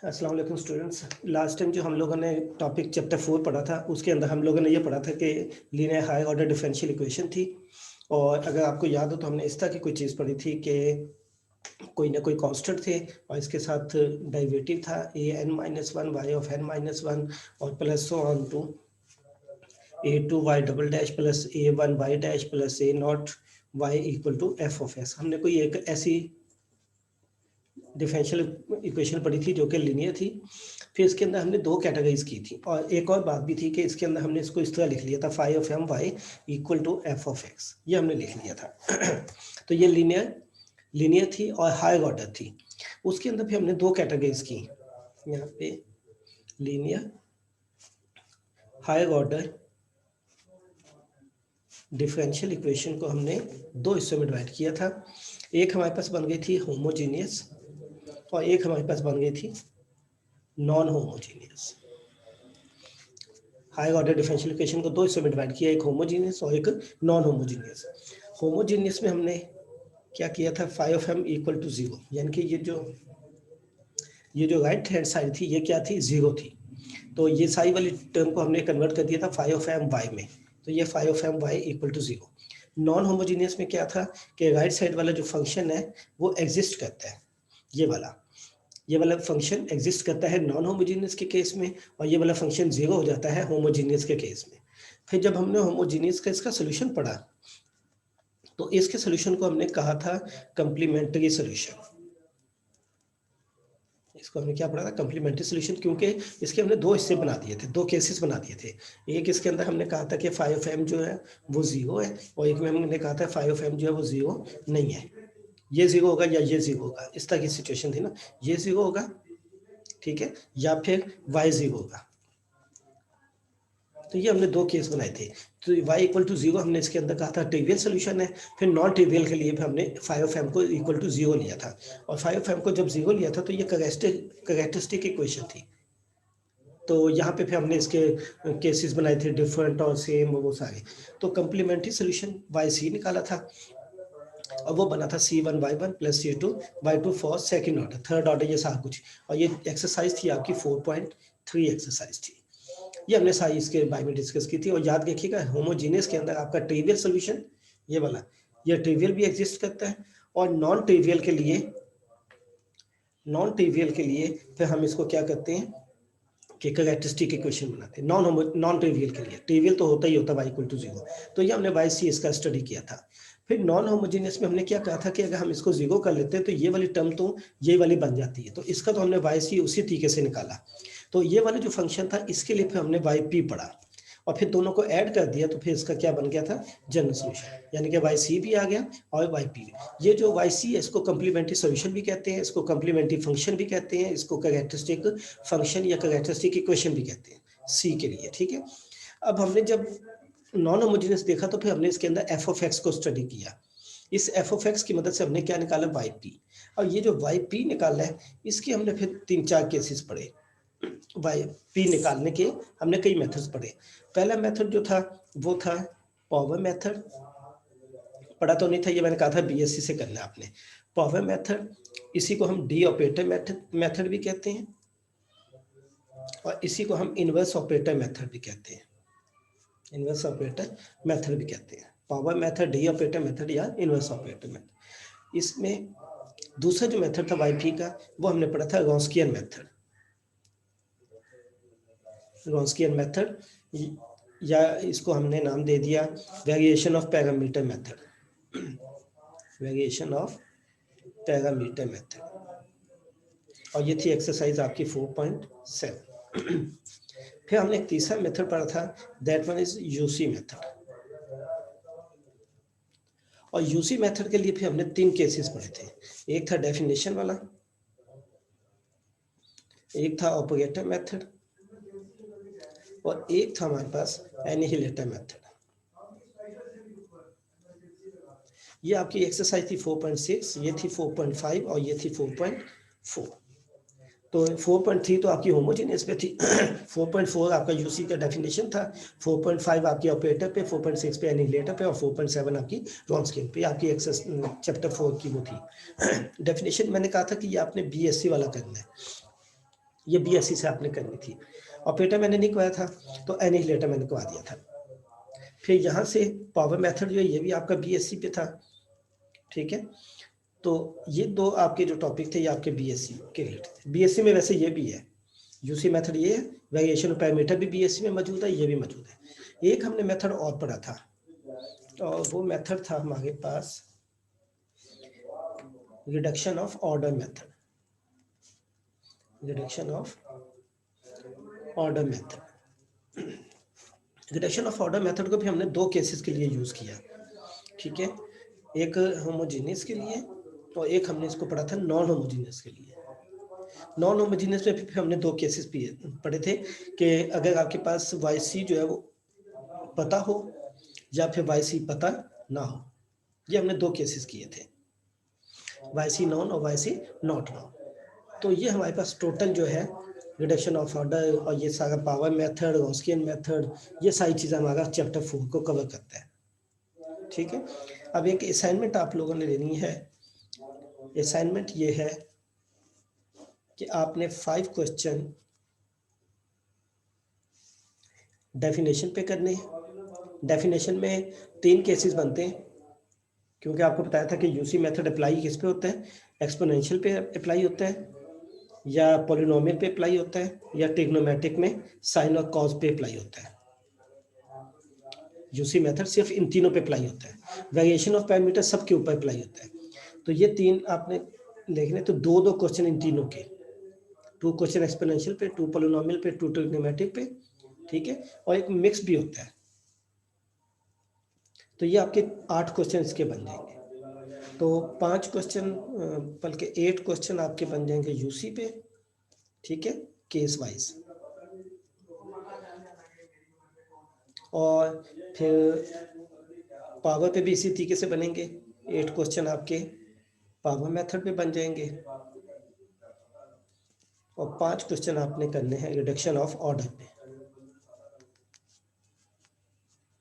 अस्सलाम वालेकुम students. Last time जो हम लोगों ने टॉपिक चैप्टर 4 पढ़ा था उसके अंदर हम लोगों ने ये पढ़ा था कि linear high order differential equation थी। और अगर आपको याद हो तो हमने इस तरह की कोई चीज़ पढ़ी थी कि कोई ना कोई कांस्टेंट थे और इसके साथ डेरिवेटिव था A N minus one Y of N minus one और plus so on to A two Y double dash plus A one Y dash plus A naught Y equal to F of S. हमने कोई एक ऐसी differential equation पढ़ी थी जो कि linear थी। फिर इसके अंदर हमने दो कैटेगरीज की थी और एक और बात भी थी कि इसके अंदर हमने इसको इस तरह लिख लिया था phi of M Y equal to F of X, ये हमने लिख लिया था। तो ये लीनियर थी और हाई ऑर्डर थी। उसके अंदर फिर हमने दो कैटेगरीज की, यहाँ पे linear high order differential equation को हमने दो हिस्सों में डिवाइड किया था। एक हमारे पास बन गई थी होमोजीनियस और एक हमारे पास बन गई थी non homogeneous. High order differential equation को दो हिस्सों में डिवाइड किया, एक होमोजीनियस और एक नॉन होमोजीनियस। होमोजीनियस में हमने क्या किया था, phi of M equal to zero, यानी कि ये जो राइट हैंड साइड थी ये क्या थी, जीरो थी। तो ये साई वाली टर्म को हमने कन्वर्ट कर दिया था फाई ऑफ एम वाई में, तो ये phi of M Y equal to zero. Non homogeneous में क्या था कि राइट साइड वाला जो फंक्शन है वो एग्जिस्ट करता है, ये वाला फंक्शन एग्जिस्ट करता है नॉन होमोजीनियस के केस में, और ये वाला फंक्शन जीरो हो जाता है होमोजीनियस के केस में। फिर जब हमने होमोजीनियस का इसका सोल्यूशन पढ़ा तो इसके सोल्यूशन को हमने कहा था कंप्लीमेंट्री सोल्यूशन। इसको हमने क्या पढ़ा था, कंप्लीमेंट्री सोल्यूशन, क्योंकि इसके हमने दो हिस्से बना दिए थे, दो केसेस बना दिए थे। एक इसके अंदर हमने कहा था कि फाई ऑफ एम जो है वो जीरो है, और एक में हमने कहा था फाई ऑफ एम जो है वो जीरो नहीं है, ये जीरो होगा या ये जीरो होगा, इस तरह की सिचुएशन थी ना, ये जीरो होगा, ठीक है, या फिर वाई जीरो होगा। तो ये हमने दो केस बनाए थे। तो y इक्वल टू जीरो हमने इसके अंदर कहा था ट्रिवियल सोल्यूशन है। फिर नॉन ट्रिवियल के लिए भी हमने फाई ऑफ एम को इक्वल टू जीरो लिया था, और फाई ऑफ एम को जब जीरो लिया था तो ये करेक्टरिस्टिक इक्वेशन थी। तो यहाँ पे फिर हमने इसके केसेस बनाए थे डिफरेंट और सेम, वो सारे। तो कंप्लीमेंट्री सोल्यूशन वाई सी निकाला था, और वो बना था C1 Y1 plus C2 Y2 for second order, third order, ये सारा कुछ। और ये एक्सरसाइज थी आपकी 4.3 एक्सरसाइज थी। ये हमने सारी इसके बारे में डिस्कस की थी। और याद रखिएगा होमोजीनियस के अंदर आपका ट्रिवियल सोल्यूशन ये वाला, ये ट्रिवियल भी एग्जिस्ट करता है, और नॉन ट्रिवियल के लिए फिर हम इसको क्या करते हैं कि कैरेक्टरिस्टिक इक्वेशन बनाते हैं नॉन ट्रिवियल के लिए। ट्रिवियल तो होता ही होता y इक्वल टू जीरो, तो ये हमने वाई सी इसका स्टडी किया था। फिर नॉन होमोजीनियस में हमने क्या कहा था कि अगर हम इसको जीरो कर लेते हैं तो ये वाली टर्म तो ये वाली बन जाती है, तो इसका तो हमने वाई सी उसी तरीके से निकाला। तो ये वाला जो फंक्शन था इसके लिए फिर हमने वाई पी पढ़ा, और फिर दोनों को ऐड कर दिया, तो फिर इसका क्या बन गया था, जनरल सोल्यूशन, यानी कि वाई सी भी आ गया और वाई पी भी। ये जो वाई सी है इसको कंप्लीमेंट्री सोल्यूशन भी कहते हैं, इसको कंप्लीमेंट्री फंक्शन भी कहते हैं, इसको कैरेक्टरिस्टिक फंक्शन या कैरेक्टरिस्टिक इक्वेशन भी कहते हैं सी के लिए, ठीक है। अब हमने जब नॉन होमोजेनियस देखा तो फिर हमने इसके अंदर एफ ऑफ एक्स को स्टडी किया। इस एफ ऑफ एक्स की मदद से हमने क्या निकाला, वाई पी। और ये जो वाई पी निकाला है इसके हमने फिर 3-4 केसेस पढ़े। वाई पी निकालने के हमने कई मेथड्स पढ़े। पहला मेथड जो था वो था पावर मेथड, पढ़ा तो नहीं था, ये मैंने कहा था बीएससी से करना है आपने। पावर मेथड, इसी को हम डी ऑपरेटर मेथड भी कहते हैं, और इसी को हम इनवर्स ऑपरेटर मेथड भी कहते हैं, इनवर्स ऑपरेटर मेथड भी कहते हैं। Power method, D operator method या इनवर्स ऑपरेटर मेथड। इसमें दूसरा जो मेथड था वाई पी का वो हमने पढ़ा था रॉन्स्कियन मेथड। रॉन्स्कियन मेथड, या इसको हमने नाम दे दिया variation of parameter method, variation of parameter method. और ये थी एक्सरसाइज आपकी 4.7। फिर हमने एक तीसरा मेथड पढ़ा था, that one is UC method. और यूसी मेथड के लिए फिर हमने 3 केसेस पढ़े थे। एक था डेफिनेशन वाला, एक था ऑपरेटर मेथड, और एक था हमारे पास एनिहिलेटर मेथड। ये आपकी एक्सरसाइज थी 4.6, ये थी 4.5 और ये थी 4.4। तो 4.3 तो आपकी होमोजेनियस पे थी, 4.4 आपका यूसी का डेफिनेशन था, 4.5 आपकी ऑपरेटर पे, 4.6 पे एनिहिलेटर पे, और 4.7 आपकी रॉन्स्कियन पे। आपकी एक्सेस चैप्टर 4 की वो थी। डेफिनेशन मैंने कहा था कि ये आपने बीएससी वाला करना है, ये बीएससी से आपने करनी थी। ऑपरेटर मैंने नहीं करवाया था, तो एनिहिलेटर मैंने करवा दिया था। फिर यहाँ से पावर मेथड जो है ये भी आपका बीएससी पे था, ठीक है। तो ये दो आपके जो टॉपिक थे ये आपके बीएससी के रिलेटेड थे। बीएससी में वैसे ये भी है, यूसी मेथड ये है, वेरिएशन पैरामीटर भी बीएससी में मौजूद है, ये भी मौजूद है। एक हमने मेथड और पढ़ा था, और वो मेथड था हमारे पास reduction of order method, reduction of order method. Reduction of order method को भी हमने दो केसेस के लिए यूज किया, ठीक है। एक होमोजीनियस के लिए और एक हमने इसको पढ़ा था नॉन होमोजीनियस के लिए। नॉन होमोजीनियस में फिर हमने दो केसेस पढ़े थे कि अगर आपके पास वाई जो है वो पता हो या फिर वाई पता ना हो, ये हमने दो केसेस किए थे, वाई नॉन और वाई नॉट नॉन। तो ये हमारे पास टोटल जो है रिडक्शन ऑफ ऑर्डर और ये सारा पावर मेथड, गॉसियन मेथड, ये सारी चीज़ें हमारा चैप्टर 4 को कवर करता है, ठीक है। अब एक असाइनमेंट आप लोगों ने लेनी है। असाइनमेंट ये है कि आपने 5 क्वेश्चन डेफिनेशन पे करने हैं। डेफिनेशन में 3 केसेस बनते हैं, क्योंकि आपको बताया था कि यूसी मेथड अप्लाई किस पे होता है, एक्सपोनेंशियल पे अप्लाई होता है, या पॉलिनोमियल पे अप्लाई होता है, या ट्रिग्नोमेट्रिक में साइन और कॉस पे अप्लाई होता है। यूसी मेथड सिर्फ इन तीनों पे अप्लाई होता है, वेरिएशन ऑफ पैरामीटर सबके ऊपर अप्लाई होता है। तो ये 3 आपने लिखने, तो 2-2 क्वेश्चन इन तीनों के, 2 क्वेश्चन एक्सपोनेंशियल पे, 2 पॉलिनोमियल पे, 2 ट्रिग्नोमेट्रिक पे, ठीक है। और एक मिक्स भी होता है। तो ये आपके 8 क्वेश्चन इसके बन जाएंगे। तो 5 क्वेश्चन बल्कि 8 क्वेश्चन आपके बन जाएंगे यूसी पे, ठीक है, केस वाइज। और फिर पावर पे भी इसी तरीके से बनेंगे, 8 क्वेश्चन आपके पावर मेथड पे बन जाएंगे, और 5 क्वेश्चन आपने करने हैं रिडक्शन ऑफ ऑर्डर पे।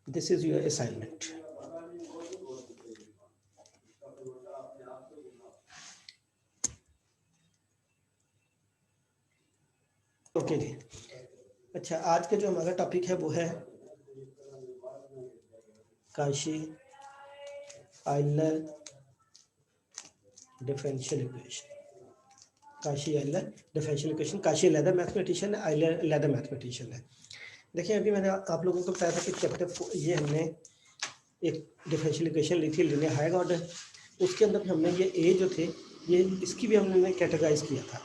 This is your assignment. Okay जी। अच्छा, आज का जो हमारा टॉपिक है वो है Cauchy Euler differential equation. Cauchy Euler differential equation, Cauchy लेदर मैथमेटिशियन है, आयलर लेदर मैथमेटिशियन है। देखिए, अभी मैंने आप लोगों को बताया था कि चैप्टर ये हमने एक डिफरेंशियल इक्वेशन ली थी लिनियर हायर ऑर्डर, उसके अंदर हमने ये ए जो थे ये इसकी भी हमने कैटेगराइज किया था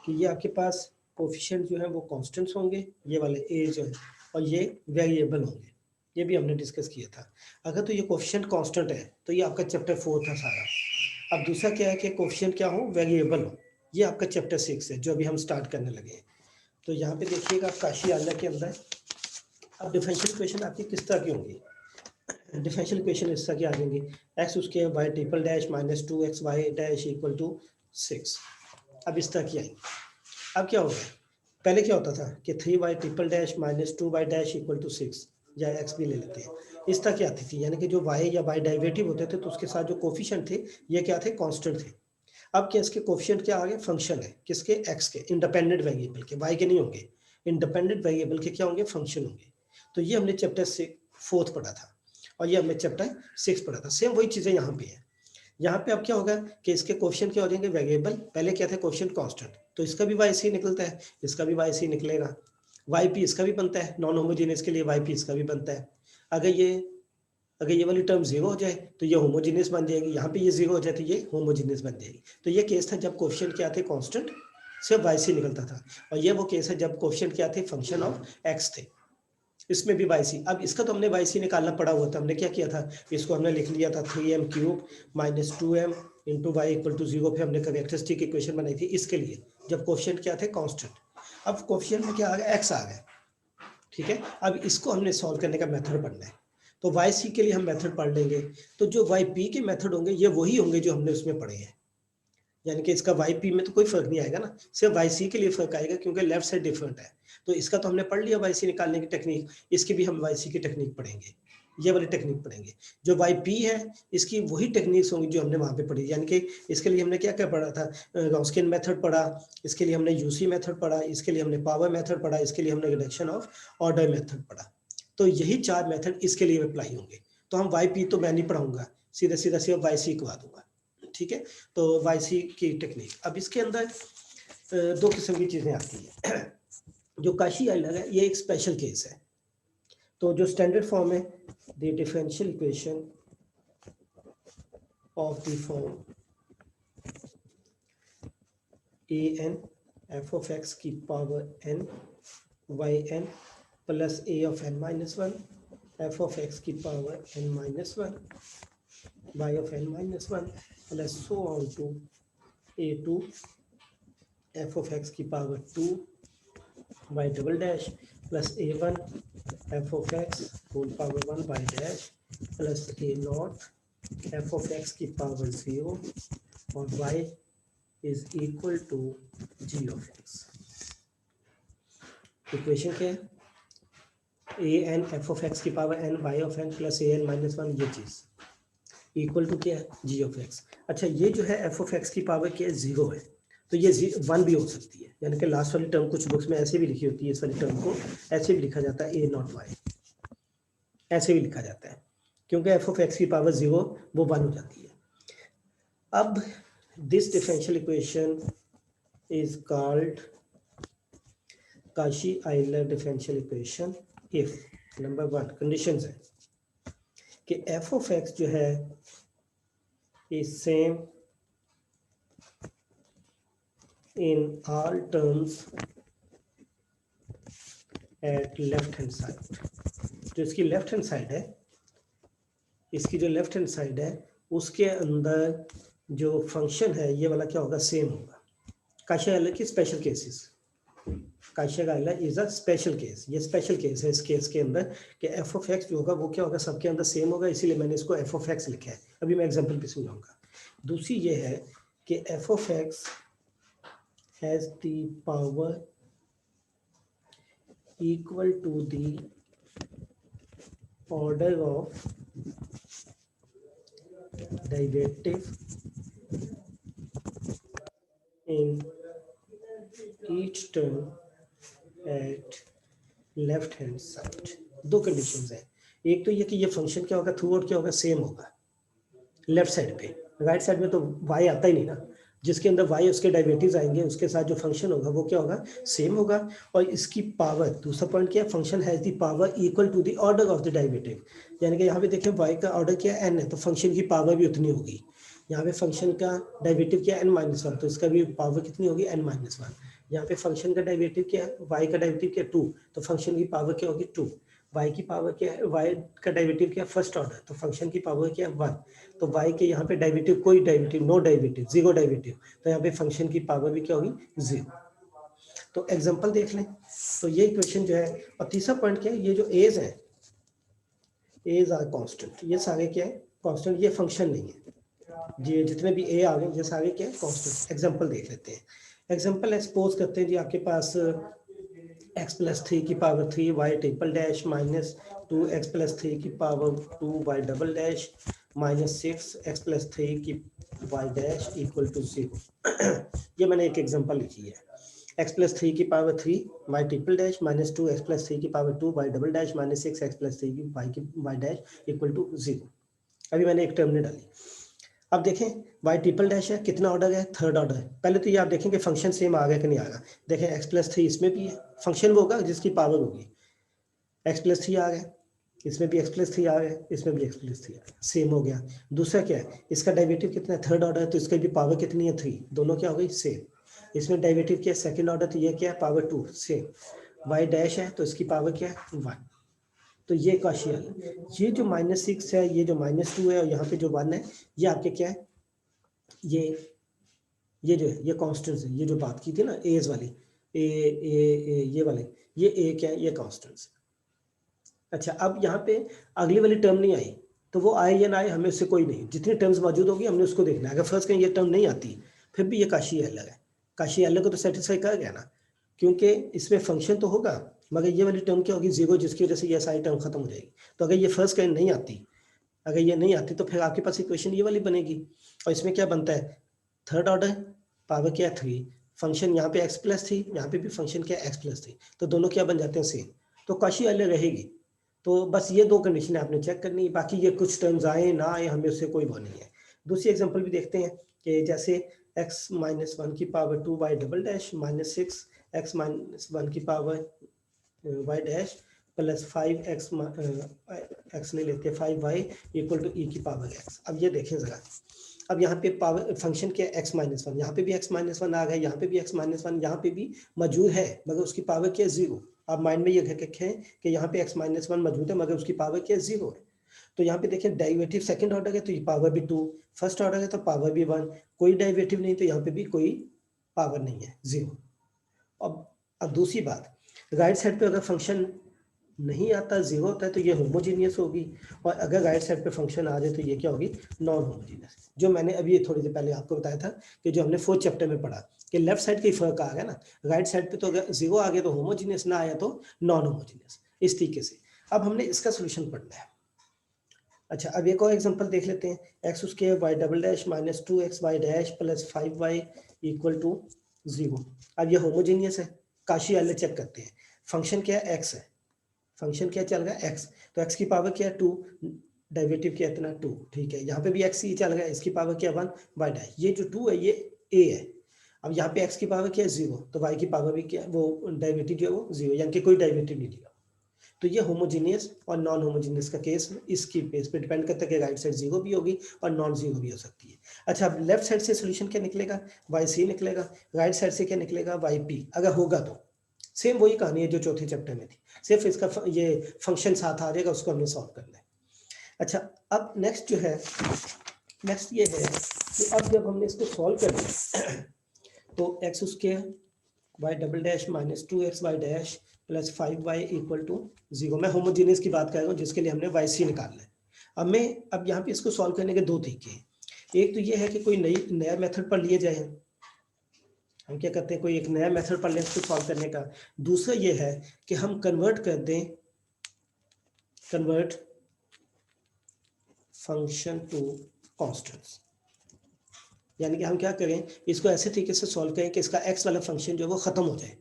कि ये आपके पास कोफिशिएंट जो है वो कांस्टेंट्स होंगे, ये वाले ए जो है, और ये वेरिएबल होंगे, ये भी हमने डिस्कस किया था। अगर तो ये कोफिशिएंट कांस्टेंट है तो ये आपका चैप्टर 4 था सारा। अब दूसरा क्या है कि कोफिशिएंट क्या हो, वेरिएबल हो, ये आपका चैप्टर 6 है जो अभी हम स्टार्ट करने लगे हैं। तो यहाँ पे देखिएगा काशी आयलर के अंदर अब डिफरेंशियल इक्वेशन आपकी किस तरह की होंगी। डिफरेंशियल इक्वेशन इस तरह की आ जाएंगी, एक्स उसके Y triple dash minus 2x Y dash equal to 6। अब इस तरह की आएंगी। अब क्या होगा, पहले क्या होता था कि 3y triple dash minus 2y dash equal to 6, या x भी ले लेते हैं, इस तरह की आती थी। यानी कि जो y या y डेरिवेटिव होते थे तो उसके साथ जो कोफिशिएंट थे ये क्या थे, कांस्टेंट थे। अब क्या इसके कोफिशिएंट क्या आ गए, फंक्शन है, किसके, x के, इंडिपेंडेंट वेरिएबल के, y के नहीं होंगे, इंडिपेंडेंट वेरिएबल के क्या होंगे, फंक्शन होंगे। तो ये हमने चैप्टर 4 पढ़ा था, और ये हमने चैप्टर 6 पढ़ा था। सेम वही चीजें यहाँ पे है। यहाँ पे अब क्या होगा कि इसके कोफिशिएंट क्या हो जाएंगे, वेरिएबल। पहले क्या थे, कोफिशिएंट कांस्टेंट, तो इसका भी वाई सी निकलता है, इसका भी वाई सी निकलेगा, वाई पी इसका भी बनता है, नॉन होमोजीनियस के लिए वाई पी इसका भी बनता है। अगर ये वाली टर्म जीरो हो जाए तो ये होमोजीनियस बन जाएगी, यहाँ पे ये जीरो हो जाए तो ये होमोजीनियस बन जाएगी। तो ये केस था जब कोफिशिएंट क्या थे, कांस्टेंट, सिर्फ वाई सी निकलता था। और ये वो केस है जब कोफिशिएंट क्या थे, फंक्शन ऑफ एक्स थे, इसमें भी वाई सी। अब इसका तो हमने वाई सी निकालना पड़ा हुआ था, हमने क्या किया था, इसको हमने लिख लिया था 3m cube minus 2m into Y equal to 0, फिर हमने कैरेक्टरिस्टिक इक्वेशन बनाई थी इसके लिए जब कोफिशिएंट क्या थे, कांस्टेंट। अब कोफिशिएंट में क्या आ गया, एक्स आ गया, ठीक है। अब इसको हमने सॉल्व करने का मेथड पढ़ना है, तो वाई सी के लिए हम मेथड पढ़ लेंगे। तो जो वाई पी के मेथड होंगे ये वही होंगे जो हमने उसमें पढ़े हैं, यानी कि इसका वाई पी में तो कोई फर्क नहीं आएगा ना, सिर्फ वाई सी के लिए फर्क आएगा क्योंकि लेफ्ट साइड डिफरेंट है। तो इसका तो हमने पढ़ लिया वाई सी निकालने की टेक्निक, इसकी भी हम वाई सी की टेक्निक पढ़ेंगे। ये वाली टेक्निक पढ़ेंगे। जो वाई पी है इसकी वही टेक्निक्स होंगी जो हमने वहाँ पे पढ़ी, यानी कि इसके लिए हमने क्या क्या पढ़ा था, गॉसियन मेथड पढ़ा, इसके लिए हमने यूसी मेथड पढ़ा, इसके लिए हमने पावर मेथड पढ़ा, इसके लिए हमने रिडक्शन ऑफ ऑर्डर मेथड पढ़ा। तो यही 4 मेथड इसके लिए अप्लाई होंगे। तो हम वाई पी तो मैं नहीं पढ़ाऊंगा, सीधा सीधा सिर्फ वाई सी करवा दूंगा, ठीक है। तो वाई सी की टेक्निक, अब इसके अंदर 2 किस्म की चीज़ें आती हैं। जो काशी आइलर है ये एक स्पेशल केस है। तो जो स्टैंडर्ड फॉर्म है, the differential equation of the form A N F of X की power N Y N plus A of N minus one F of X की power N minus one Y of N minus one plus so on to A two F of X की power two Y double dash plus A one F of X whole power one Y dash plus A not F of X की power 0 और y is equal to G of X. Equation क्या है, A N F of X की power N Y of N plus A N minus one, ये चीज़ equal to क्या है, जी of x. अच्छा ये जो है एफ ऑफ एक्स की पावर क्या है, 0 है, तो ये 1 भी हो सकती है, यानी कि लास्ट वाली टर्म कुछ बुक्स में ऐसे भी लिखी होती है, इस वाली टर्म को ऐसे भी लिखा जाता है, ए नॉट वाई ऐसे भी लिखा जाता है, क्योंकि एफ ऑफ एक्स की पावर 0 वो 1 हो जाती है। अब this differential equation is called Cauchy Euler differential equation if number 1 conditions है कि एफ ऑफ एक्स जो है is same in all terms at left hand side। जो इसकी लेफ्ट हैंड साइड है, इसकी जो लेफ्ट हैंड साइड है उसके अंदर जो फंक्शन है ये वाला क्या होगा, सेम होगा। काशी-आइलर की special cases, Cauchy Euler is a special case, ये स्पेशल केस है इस केस के अंदर कि एफ ऑफ एक्स जो होगा वो क्या होगा, सबके अंदर सेम होगा, इसीलिए मैंने इसको एफ ऑफ एक्स लिखा है। अभी मैं एग्जांपल पे समझाऊंगा। दूसरी ये है कि F of x has the power equal to the order of derivative in each term at left hand side। दो कंडीशंस है, एक तो ये कि ये फंक्शन क्या होगा, थ्रू आउट क्या होगा, सेम होगा लेफ्ट साइड पे, राइट साइड में तो y आता ही नहीं ना, जिसके अंदर y उसके डेरिवेटिव्स आएंगे उसके साथ जो फंक्शन होगा वो क्या होगा, सेम होगा। और इसकी पावर, दूसरा पॉइंट क्या है, function has the power equal to the order of the derivative, यानी कि यहाँ पे देखें y का ऑर्डर क्या है, n है, तो फंक्शन की पावर भी उतनी होगी। यहाँ पे फंक्शन का डेरिवेटिव क्या है, n-1, तो इसका भी पावर कितनी होगी, n-1। यहाँ पे फंक्शन का डेरिवेटिव क्या है, y का डेरिवेटिव क्या है 2, तो फंक्शन की पावर क्या होगी 2। y की पावर क्या है, y का डेरिवेटिव क्या है फर्स्ट ऑर्डर, तो फंक्शन की पावर क्या है 1। तो y के यहाँ पे डेरिवेटिव, कोई डेरिवेटिव, नो डेरिवेटिव, 0 डेरिवेटिव, तो यहाँ पे फंक्शन की पावर भी क्या होगी 0। तो एग्जांपल देख लें, तो ये इक्वेशन जो है। और तीसरा पॉइंट क्या है, ये जो एज है, एज आर कांस्टेंट, ये सारे क्या है कांस्टेंट, ये फंक्शन नहीं है, ये जितने भी ए आ गए ये सारे क्या है कांस्टेंट। एग्जांपल देख लेते हैं। एग्जांपल एक्सपोज करते हैं जी, आपके पास x प्लस 3 की power 3 Y triple dash minus 2x plus 3 की power 2 Y double dash minus 6x plus 3 की वाई डैश इक्वल टू 0। ये मैंने एक एग्जांपल लिखी है, x प्लस 3 की power 3 Y triple dash minus 2x plus 3 की power 2 Y double dash minus 6x plus 3 की वाई डैश इक्वल टू 0। अभी मैंने एक टर्म ने डाली। अब देखें y ट्रिपल डैश है, कितना ऑर्डर है, थर्ड ऑर्डर है। पहले तो ये आप देखें कि फंक्शन सेम आ गया कि नहीं आ गया। देखें x प्लस 3 इसमें भी है, फंक्शन वो होगा जिसकी पावर होगी, x प्लस 3 आ गया, इसमें भी x प्लस 3 आ गया, इसमें भी x प्लस 3 आ गया, सेम हो गया। दूसरा क्या है, इसका डेरिवेटिव कितना है, थर्ड ऑर्डर है, तो इसकी भी पावर कितनी है 3, दोनों क्या हो गई सेम। इसमें डेरिवेटिव क्या है, सेकेंड ऑर्डर, तो ये क्या है पावर 2 सेम। y डैश है तो इसकी पावर क्या है 1। तो ये काशी-आइलर, ये जो -6 है, ये जो -2 है और यहाँ पे जो 1 है, ये आपके क्या है, ये जो है ये कांस्टेंट्स है, ये जो बात की थी ना एज वाली, ए ये वाले, ये ए क्या है, ये कांस्टेंट्स। अच्छा अब यहाँ पे अगली वाली टर्म नहीं आई, तो वो आए या ना आए हमें उससे कोई नहीं, जितनी टर्म्स मौजूद होगी हमने उसको देखना है। अगर फर्स्ट कहीं ये टर्म नहीं आती फिर भी ये काशी-आइलर है, काशी-आइलर को तो सेटिस्फाई कर गया ना, क्योंकि इसमें फंक्शन तो होगा मगर ये वाली टर्म क्या होगी, जीरो, जिसकी वजह से ये सारी टर्म खत्म हो जाएगी। तो अगर ये फर्स्ट काइंड नहीं आती, अगर ये नहीं आती तो फिर आपके पास इक्वेशन ये वाली बनेगी। और इसमें क्या बनता है, थर्ड ऑर्डर, पावर क्या है 3, फंक्शन यहाँ पे x प्लस थी, यहाँ पे भी फंक्शन क्या है x प्लस थी, तो दोनों क्या बन जाते हैं सेम, तो कॉची अलग रहेगी। तो बस ये दो कंडीशन आपने चेक करनी है, बाकी ये कुछ टर्म्स आए ना आए हमें उससे कोई वो नहीं है। दूसरी एग्जांपल भी देखते हैं कि जैसे x माइनस 1 की power 2 Y double dash minus 6 x minus 1 की power Y dash plus 5 X X नहीं लेते 5 वाई इक्वल टू ई की पावर एक्स। अब ये देखें ज़रा, अब यहाँ पे पावर फंक्शन क्या है x माइनस 1, यहाँ पे भी x माइनस 1 आ गया, यहाँ पे भी x माइनस 1, यहाँ पे भी मौजूद है मगर उसकी पावर क्या है 0। आप माइंड में ये रखें कि यहाँ पे x माइनस 1 मौजूद है मगर उसकी पावर क्या है 0 है। तो यहाँ पे देखें डेरिवेटिव सेकंड ऑर्डर है तो ये पावर भी 2, फर्स्ट ऑर्डर है तो पावर भी 1, कोई डेरिवेटिव नहीं तो यहाँ पे भी कोई पावर नहीं है, 0। अब दूसरी बात, राइट साइड पे अगर फंक्शन नहीं आता, 0 होता है तो ये होमोजीनियस होगी, और अगर राइट साइड पे फंक्शन आ जाए तो ये क्या होगी, नॉन होमोजीनियस। जो मैंने अभी थोड़ी देर पहले आपको बताया था कि जो हमने 4th चैप्टर में पढ़ा कि लेफ्ट साइड का ही फर्क आ गया ना, राइट साइड पे तो अगर 0 आ गया तो होमोजीनियस, ना आया तो नॉन होमोजीनियस, इस तरीके से। अब हमने इसका सोल्यूशन पढ़ना है। अच्छा, अब एक और एग्जांपल देख लेते हैं, X square Y double dash minus 2x Y dash plus 5y equal to 0। अब ये होमोजीनियस है, काशी वाले चेक करते हैं, फंक्शन क्या है x है, फंक्शन क्या चल रहा है x, तो x की पावर क्या है 2, डेरिवेटिव क्या है इतना 2, ठीक है। यहाँ पे भी x ही चल रहा है, इसकी पावर क्या है 1 वाई डैश, ये जो 2 है ये a है। अब यहाँ पे x की पावर क्या है 0, तो y की पावर भी क्या है, वो डेरिवेटिव जो है वो 0, यानी कि कोई डेरिवेटिव नहीं लिया। तो ये होमोजीनियस और नॉन होमोजीनियस का केस इसकी बेस पे डिपेंड करता है कि राइट साइड 0 भी होगी और नॉन 0 भी हो सकती है। अच्छा, अब लेफ्ट साइड से सोल्यूशन क्या निकलेगा, yc निकलेगा, राइट साइड से क्या निकलेगा yp, अगर होगा तो सेम वही कहानी है जो चौथे चैप्टर में थी, सिर्फ इसका ये फंक्शन साथ आ जाएगा, उसको हमने सॉल्व करना है। अच्छा, अब नेक्स्ट जो है, नेक्स्ट ये है कि अब जब हमने इसको सॉल्व कर लिया तो X square Y double dash minus 2x Y dash plus 5y equal to 0। मैं होमोजीनियस की बात कर रहा हूँ जिसके लिए हमने yc निकालना है। अब यहाँ पे इसको सॉल्व करने के दो तरीके हैं, एक तो ये है कि कोई नया मेथड पर लिए जाए, हम क्या करते हैं कोई एक नया मेथड पढ़ लें इसको सॉल्व करने का। दूसरा ये है कि हम कन्वर्ट कर दें, कन्वर्ट फंक्शन टू कॉन्स्टेंट्स, यानी कि हम क्या करें, इसको ऐसे तरीके से सॉल्व करें कि इसका x वाला फंक्शन जो है वो खत्म हो जाए।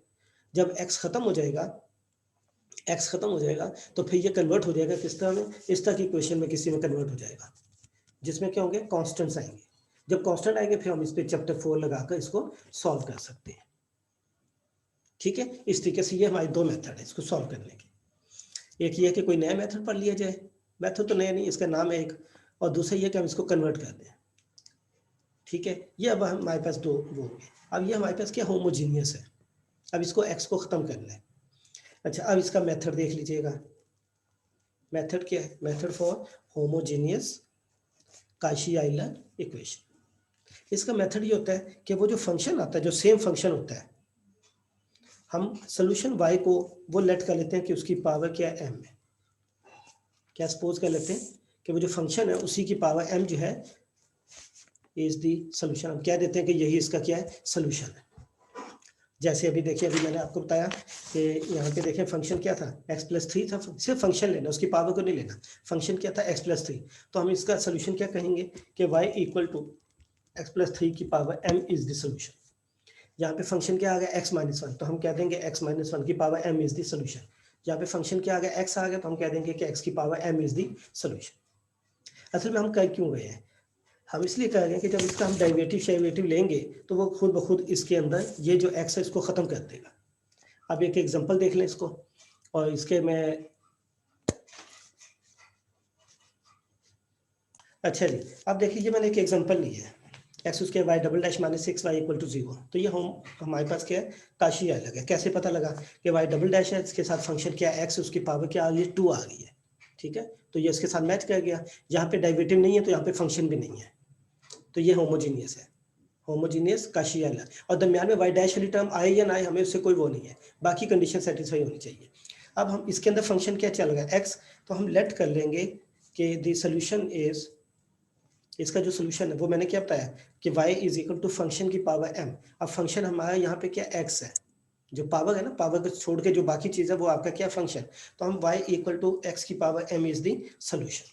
जब x खत्म हो जाएगा, x खत्म हो जाएगा तो फिर ये कन्वर्ट हो जाएगा किस तरह में, इस तरह की इक्वेशन में किसी में कन्वर्ट हो जाएगा जिसमें क्या होंगे, कॉन्स्टेंट्स आएंगे। जब कॉन्स्टेंट आएंगे फिर हम इस पर चैप्टर 4 लगाकर इसको सॉल्व कर सकते हैं, ठीक है। इस तरीके से ये हमारे दो मेथड है इसको सॉल्व करने के, एक ये है कि कोई नया मेथड पढ़ लिया जाए, मेथड तो नया नहीं इसका नाम है एक, और दूसरा ये कि हम इसको कन्वर्ट कर दें, ठीक है। ये अब हमारे पास दो वो हो गए। अब ये हमारे पास क्या होमोजीनियस है, अब इसको x को ख़त्म करना है। अच्छा, अब इसका मेथड देख लीजिएगा, मेथड क्या है, मेथड फॉर होमोजीनियस काशी-आइलर इक्वेशन। इसका मेथड ये होता है कि वो जो फंक्शन आता है, जो सेम फंक्शन होता है, हम सोल्यूशन y को वो लेट कर लेते हैं कि उसकी पावर क्या है m है, क्या सपोज कर लेते हैं कि वो जो फंक्शन है उसी की पावर m जो है इज दी सोल्यूशन, हम कह देते हैं कि यही इसका क्या है सोल्यूशन है। जैसे अभी देखिए, अभी मैंने आपको बताया कि यहाँ पे देखें फंक्शन क्या था, x प्लस 3 था, सिर्फ फंक्शन लेना, उसकी पावर को नहीं लेना, फंक्शन क्या था x प्लस 3, तो हम इसका सोल्यूशन क्या कहेंगे कि y equal to x plus 3 की power m is the solution. यहाँ पे फंक्शन क्या आ गया x माइनस 1, तो हम कह देंगे x माइनस 1 की power m is the solution. यहाँ पे फंक्शन क्या आ गया x आ गया, तो हम कह देंगे कि x की power m is the solution. असल में हम कर क्यों गए हैं, हम इसलिए कह रहे हैं कि जब इसका हम डेरिवेटिव लेंगे तो वो खुद ब खुद इसके अंदर ये जो x है इसको ख़त्म कर देगा। अब एक एग्जांपल देख लें इसको, और इसके में अच्छा जी, अब देखिए ये मैंने एक एग्जांपल ली है, एक्स उसके Y double dash minus 6y equal to 0। तो ये हम हमारे पास क्या है, काशी अलग है। कैसे पता लगा कि वाई डबल डैश है, इसके साथ फंक्शन क्या है x, उसकी पावर क्या आ गई है 2 आ गई है, ठीक है। तो ये इसके साथ मैच कर गया, यहाँ पे डेरिवेटिव नहीं है तो यहाँ पे फंक्शन भी नहीं है, तो ये होमोजीनियस है, होमोजीनियस काशी अलग। और दरम्यान में वाई डैश वाली टर्म आए या ना आए हमें उससे कोई वो नहीं है, बाकी कंडीशन सेटिस्फाई होनी चाहिए। अब हम इसके अंदर फंक्शन क्या चल रहा है x, तो हम लेट कर लेंगे कि द सोल्यूशन इज, इसका जो सोल्यूशन है वो मैंने क्या बताया कि y is equal to function की पावर m। अब फंक्शन हमारा यहाँ पे क्या x है, जो पावर है ना, पावर को छोड़ के जो बाकी चीज है वो आपका क्या फंक्शन, तो हम y इक्वल टू एक्स की power m is the solution,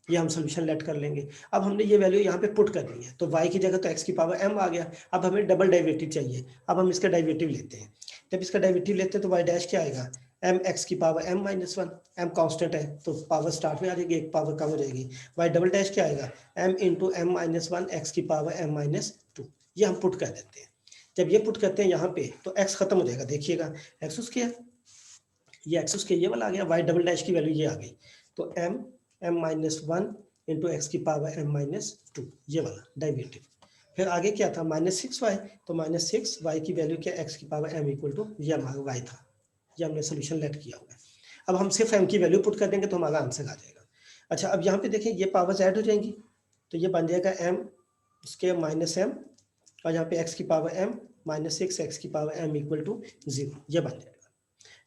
ये हम सोल्यूशन लेट कर लेंगे। अब हमने ये वैल्यू यहाँ पे पुट करनी है, तो y की जगह तो x की पावर m आ गया। अब हमें डबल डेरिवेटिव चाहिए, अब हम इसका डेरिवेटिव लेते हैं। जब इसका डेरिवेटिव लेते हैं तो y डैश क्या आएगा, m x की power m minus one, m constant है तो पावर स्टार्ट में आ जाएगी, एक पावर कम हो जाएगी। y डबल डैश क्या आएगा, m into m minus one x की पावर m माइनस टू, ये हम पुट कर देते हैं। जब ये पुट करते हैं यहाँ पे तो x खत्म हो जाएगा, देखिएगा x स्क्वायर, ये एक्स स्क्वायर ये वाला आ गया, y डबल डैश की वैल्यू ये आ गई, तो m minus one into X की पावर m माइनस टू, ये वाला डेरिवेटिव। फिर आगे क्या था, माइनस सिक्स वाई, तो माइनस सिक्स वाई की वैल्यू क्या, एक्स की पावर m इक्वल टू, ये हमारा वाई था, ये हमने सोल्यूशन लेट किया हुआ है। अब हम सिर्फ m की वैल्यू पुट कर देंगे तो हमारा आंसर आ जाएगा। अच्छा, अब यहाँ पे देखें ये पावर्स ऐड हो जाएंगी, तो ये बन जाएगा m उसके माइनस m, और यहाँ पे x की power m minus six X की power m equal to zero, ये बन जाएगा।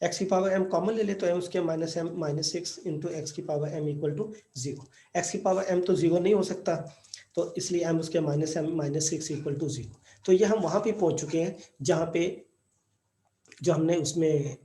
x की पावर m कॉमन ले ले तो m उसके minus m minus six into X की power m equal to zero, X की पावर m तो जीरो नहीं हो सकता, तो इसलिए m उसके minus m minus six equal to zero. तो ये हम वहां पे पहुंच चुके हैं जहां पे जो हमने उसमें